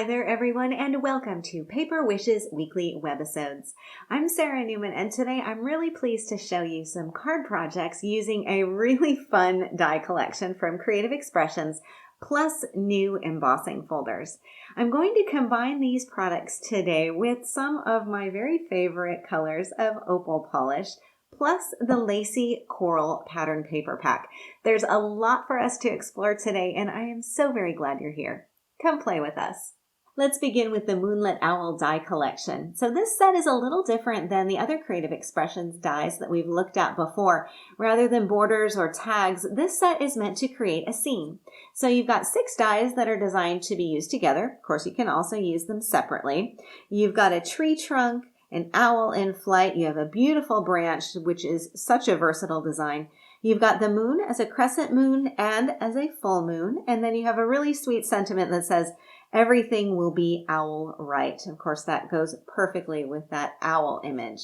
Hi there, everyone, and welcome to Paper Wishes Weekly Webisodes. I'm Sara Naumann, and today I'm really pleased to show you some card projects using a really fun die collection from Creative Expressions, plus new embossing folders. I'm going to combine these products today with some of my very favorite colors of opal polish, plus the lacy coral pattern paper pack. There's a lot for us to explore today, and I am so very glad you're here. Come play with us. Let's begin with the Moonlit Owl die collection. So this set is a little different than the other Creative Expressions dies that we've looked at before. Rather than borders or tags, this set is meant to create a scene. So you've got 6 dies that are designed to be used together. Of course, you can also use them separately. You've got a tree trunk, an owl in flight. You have a beautiful branch, which is such a versatile design. You've got the moon as a crescent moon and as a full moon. And then you have a really sweet sentiment that says, everything will be owl right. Of course, that goes perfectly with that owl image.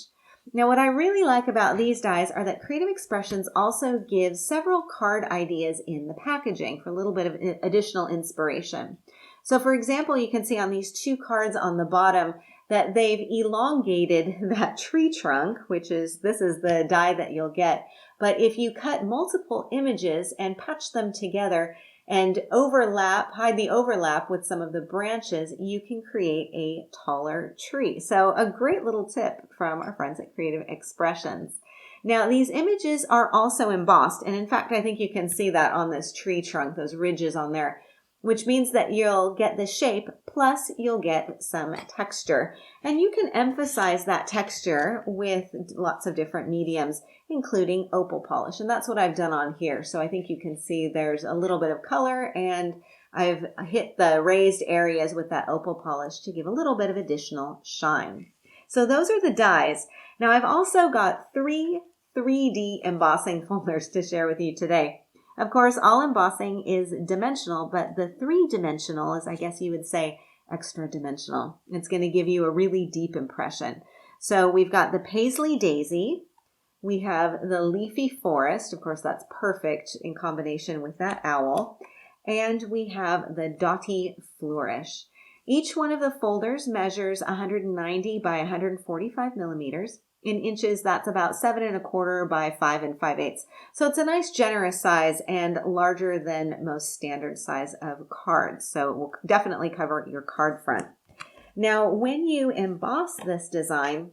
Now, what I really like about these dies are that Creative Expressions also gives several card ideas in the packaging for a little bit of additional inspiration. So, for example, you can see on these 2 cards on the bottom that they've elongated that tree trunk, this is the die that you'll get. But if you cut multiple images and patch them together, and hide the overlap with some of the branches, you can create a taller tree. So a great little tip from our friends at Creative Expressions. Now, these images are also embossed, and in fact, I think you can see that on this tree trunk, those ridges on there, which means that you'll get the shape, plus you'll get some texture. And you can emphasize that texture with lots of different mediums, including opal polish. And that's what I've done on here. So I think you can see there's a little bit of color, and I've hit the raised areas with that opal polish to give a little bit of additional shine. So those are the dies. Now I've also got 3 3D embossing folders to share with you today. Of course, all embossing is dimensional, but the 3-dimensional is, I guess you would say, extra dimensional. It's going to give you a really deep impression. So we've got the Paisley Daisy. We have the Leafy Forest. Of course, that's perfect in combination with that owl. And we have the Dotty Flourish. Each one of the folders measures 190 by 145 millimeters. In inches, that's about 7 1/4 by 5 5/8. So it's a nice generous size and larger than most standard size of cards. So it will definitely cover your card front. Now, when you emboss this design,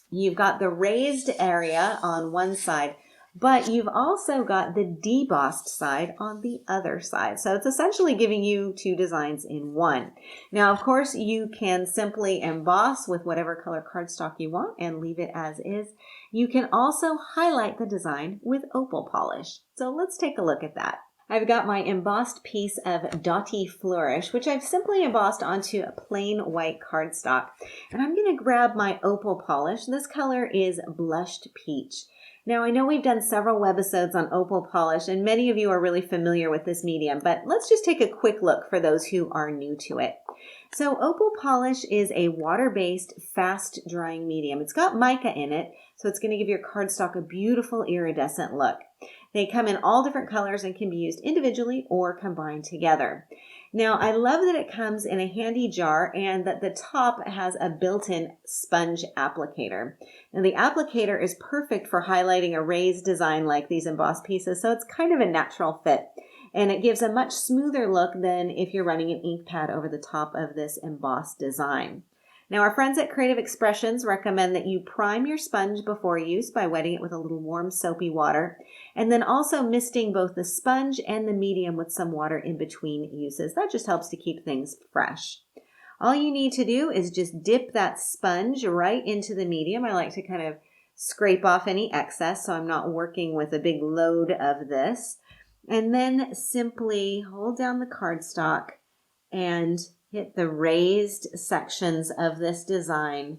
you've got the raised area on one side, but you've also got the debossed side on the other side. So it's essentially giving you 2 designs in one. Now, of course, you can simply emboss with whatever color cardstock you want and leave it as is. You can also highlight the design with opal polish. So let's take a look at that. I've got my embossed piece of Dotty Flourish, which I've simply embossed onto a plain white cardstock. And I'm going to grab my opal polish. This color is Blushed Peach. Now, I know we've done several webisodes on opal polish, and many of you are really familiar with this medium, but let's just take a quick look for those who are new to it. So opal polish is a water-based, fast-drying medium. It's got mica in it, so it's going to give your cardstock a beautiful iridescent look. They come in all different colors and can be used individually or combined together. Now, I love that it comes in a handy jar and that the top has a built-in sponge applicator. Now, the applicator is perfect for highlighting a raised design like these embossed pieces, so it's kind of a natural fit. And it gives a much smoother look than if you're running an ink pad over the top of this embossed design. Now, our friends at Creative Expressions recommend that you prime your sponge before use by wetting it with a little warm soapy water, and then also misting both the sponge and the medium with some water in between uses. That just helps to keep things fresh. All you need to do is just dip that sponge right into the medium. I like to kind of scrape off any excess so I'm not working with a big load of this. And then simply hold down the cardstock and hit the raised sections of this design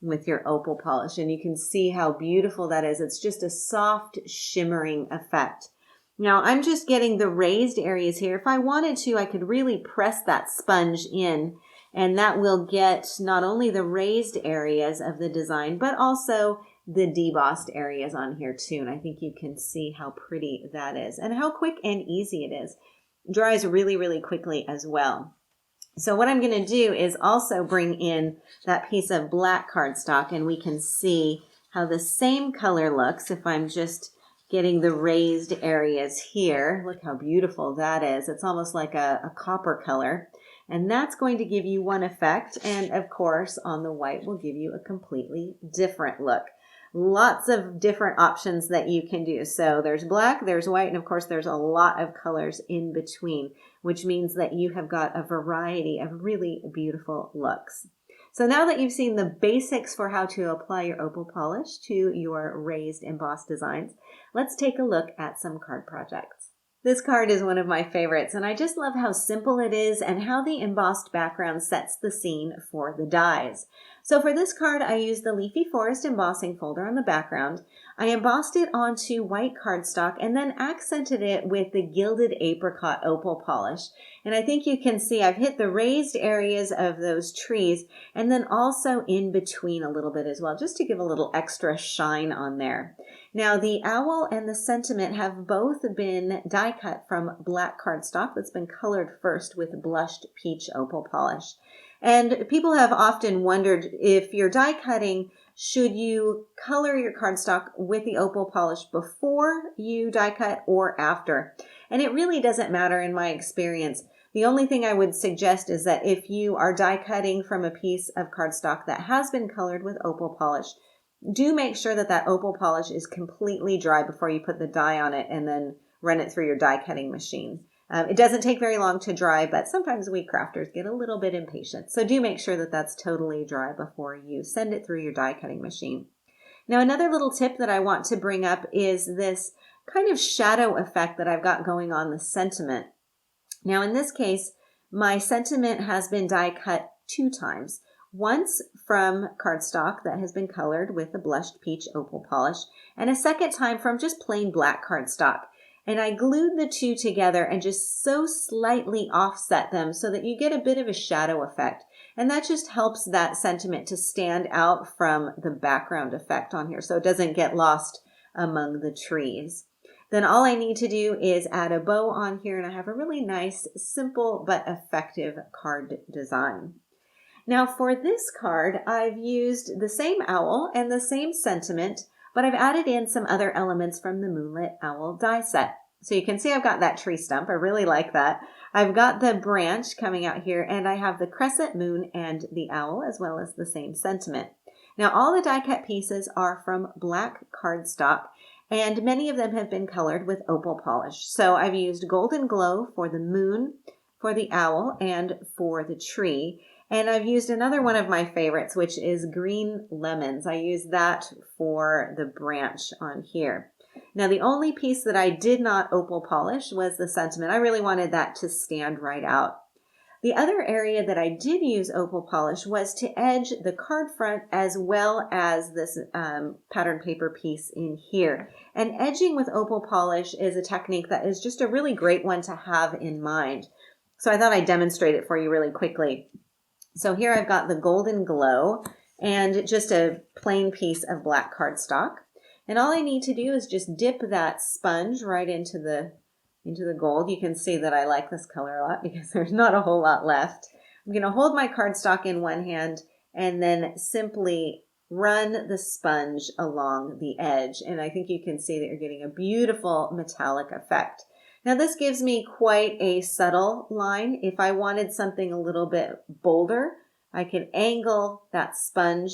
with your opal polish. And you can see how beautiful that is. It's just a soft, shimmering effect. Now, I'm just getting the raised areas here. If I wanted to, I could really press that sponge in, and that will get not only the raised areas of the design, but also the debossed areas on here too. And I think you can see how pretty that is and how quick and easy it is. It dries really, really quickly as well. So what I'm going to do is also bring in that piece of black cardstock, and we can see how the same color looks if I'm just getting the raised areas here. Look how beautiful that is. It's almost like a copper color. And that's going to give you one effect. And of course, on the white will give you a completely different look. Lots of different options that you can do. So there's black, there's white, and of course there's a lot of colors in between, which means that you have got a variety of really beautiful looks. So now that you've seen the basics for how to apply your opal polish to your raised embossed designs, let's take a look at some card projects. This card is one of my favorites, and I just love how simple it is and how the embossed background sets the scene for the dies. So for this card, I used the Leafy Forest embossing folder on the background. I embossed it onto white cardstock and then accented it with the gilded apricot opal polish. And I think you can see I've hit the raised areas of those trees and then also in between a little bit as well, just to give a little extra shine on there. Now the owl and the sentiment have both been die cut from black cardstock that's been colored first with blushed peach opal polish. And people have often wondered if you're die cutting, should you color your cardstock with the opal polish before you die cut or after? And it really doesn't matter in my experience. The only thing I would suggest is that if you are die cutting from a piece of cardstock that has been colored with opal polish, do make sure that that opal polish is completely dry before you put the die on it and then run it through your die cutting machine. It doesn't take very long to dry, but sometimes we crafters get a little bit impatient. So do make sure that that's totally dry before you send it through your die cutting machine. Now, another little tip that I want to bring up is this kind of shadow effect that I've got going on the sentiment. Now, in this case, my sentiment has been die cut 2 times. Once from cardstock that has been colored with the blushed peach opal polish, and a second time from just plain black cardstock. And I glued the 2 together and just so slightly offset them so that you get a bit of a shadow effect. And that just helps that sentiment to stand out from the background effect on here so it doesn't get lost among the trees. Then all I need to do is add a bow on here, and I have a really nice, simple but effective card design. Now for this card, I've used the same owl and the same sentiment, but I've added in some other elements from the Moonlit Owl die set. So you can see I've got that tree stump. I really like that. I've got the branch coming out here, and I have the crescent moon and the owl, as well as the same sentiment. Now all the die cut pieces are from black cardstock, and many of them have been colored with opal polish. So I've used Golden Glow for the moon, for the owl, and for the tree. And I've used another one of my favorites, which is Green Lemons. I used that for the branch on here. Now, the only piece that I did not opal polish was the sentiment. I really wanted that to stand right out. The other area that I did use opal polish was to edge the card front as well as this pattern paper piece in here. And edging with opal polish is a technique that is just a really great one to have in mind. So I thought I'd demonstrate it for you really quickly. So here I've got the Golden Glow and just a plain piece of black cardstock. And all I need to do is just dip that sponge right into the gold. You can see that I like this color a lot because there's not a whole lot left. I'm going to hold my cardstock in one hand and then simply run the sponge along the edge. And I think you can see that you're getting a beautiful metallic effect. Now this gives me quite a subtle line. If I wanted something a little bit bolder, I can angle that sponge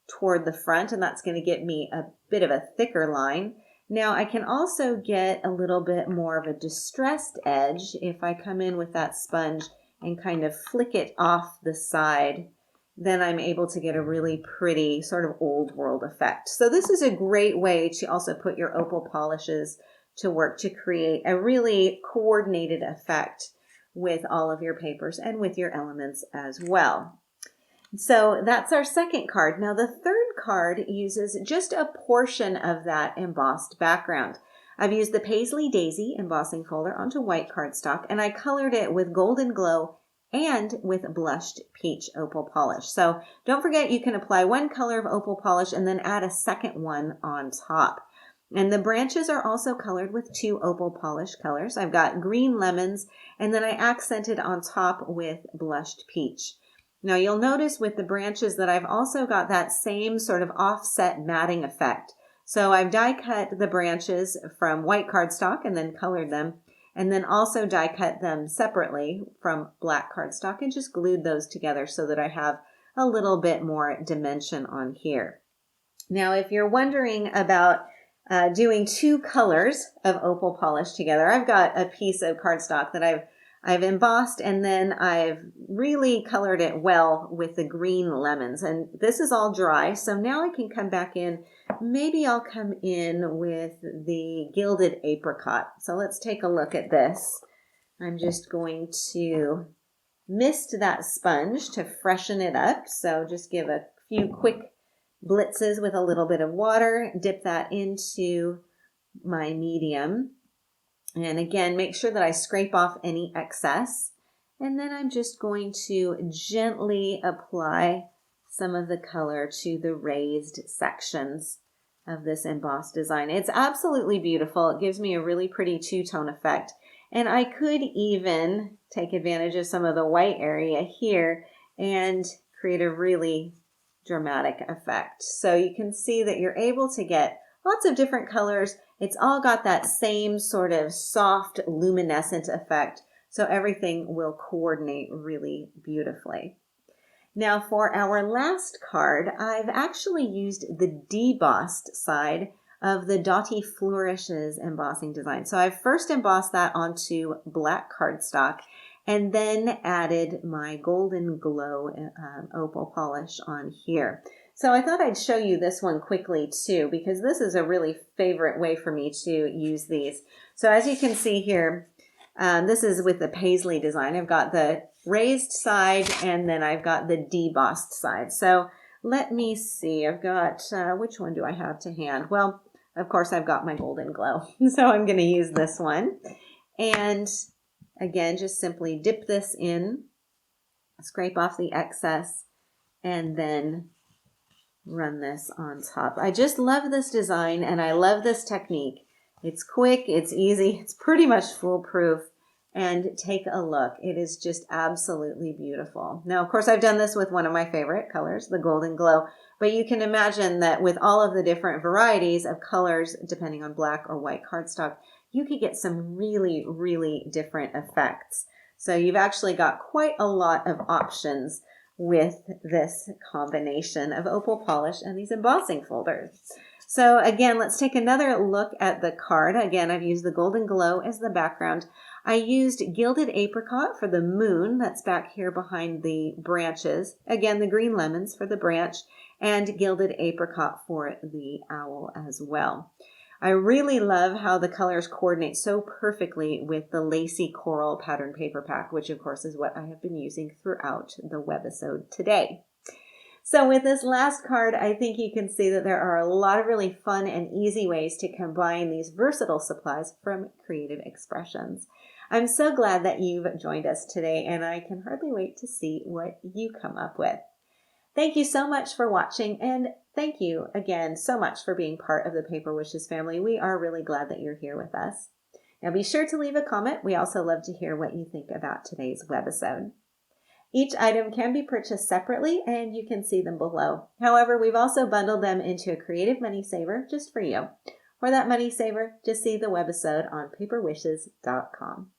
toward the front, and that's going to get me a bit of a thicker line. Now I can also get a little bit more of a distressed edge if I come in with that sponge and kind of flick it off the side. Then I'm able to get a really pretty sort of old world effect. So this is a great way to also put your opal polishes to work to create a really coordinated effect with all of your papers and with your elements as well. So that's our second card. Now the third card uses just a portion of that embossed background. I've used the Paisley Daisy embossing folder onto white cardstock, and I colored it with Golden Glow and with blushed peach opal polish. So don't forget, you can apply one color of opal polish and then add a second one on top. And the branches are also colored with 2 opal polish colors. I've got green lemons, and then I accented on top with blushed peach. Now you'll notice with the branches that I've also got that same sort of offset matting effect. So I've die cut the branches from white cardstock and then colored them, and then also die cut them separately from black cardstock and just glued those together so that I have a little bit more dimension on here. Now, if you're wondering about doing 2 colors of opal polish together, I've got a piece of cardstock that I've embossed, and then I've really colored it well with the green lemons. And this is all dry, so now I can come back in. Maybe I'll come in with the gilded apricot. So let's take a look at this. I'm just going to mist that sponge to freshen it up. So just give a few quick blitzes with a little bit of water, dip that into my medium. And again, make sure that I scrape off any excess. And then I'm just going to gently apply some of the color to the raised sections of this embossed design. It's absolutely beautiful. It gives me a really pretty two-tone effect. And I could even take advantage of some of the white area here and create a really dramatic effect. So you can see that you're able to get lots of different colors. It's all got that same sort of soft luminescent effect. So everything will coordinate really beautifully. Now for our last card, I've actually used the debossed side of the Dotty Flourishes embossing design. So I first embossed that onto black cardstock and then added my Golden Glow opal polish on here. So I thought I'd show you this one quickly too, because this is a really favorite way for me to use these. So as you can see here, this is with the paisley design. I've got the raised side and then I've got the debossed side. So let me see, I've got, which one do I have to hand? Well, of course I've got my Golden Glow. So I'm going to use this one. And again, just simply dip this in, scrape off the excess, and then run this on top. I just love this design and I love this technique. It's quick, it's easy, it's pretty much foolproof. And take a look. It is just absolutely beautiful. Now, of course, I've done this with one of my favorite colors, the Golden Glow. But you can imagine that with all of the different varieties of colors, depending on black or white cardstock, you could get some really, really different effects. So you've actually got quite a lot of options with this combination of opal polish and these embossing folders. So again, let's take another look at the card. Again, I've used the Golden Glow as the background. I used gilded apricot for the moon that's back here behind the branches. Again, the green lemons for the branch and gilded apricot for the owl as well. I really love how the colors coordinate so perfectly with the lacy coral pattern paper pack, which of course is what I have been using throughout the webisode today. So with this last card, I think you can see that there are a lot of really fun and easy ways to combine these versatile supplies from Creative Expressions. I'm so glad that you've joined us today, and I can hardly wait to see what you come up with. Thank you so much for watching, and thank you again so much for being part of the Paper Wishes family. We are really glad that you're here with us. Now be sure to leave a comment. We also love to hear what you think about today's webisode. Each item can be purchased separately, and you can see them below. However, we've also bundled them into a creative money saver just for you. For that money saver, just see the webisode on paperwishes.com.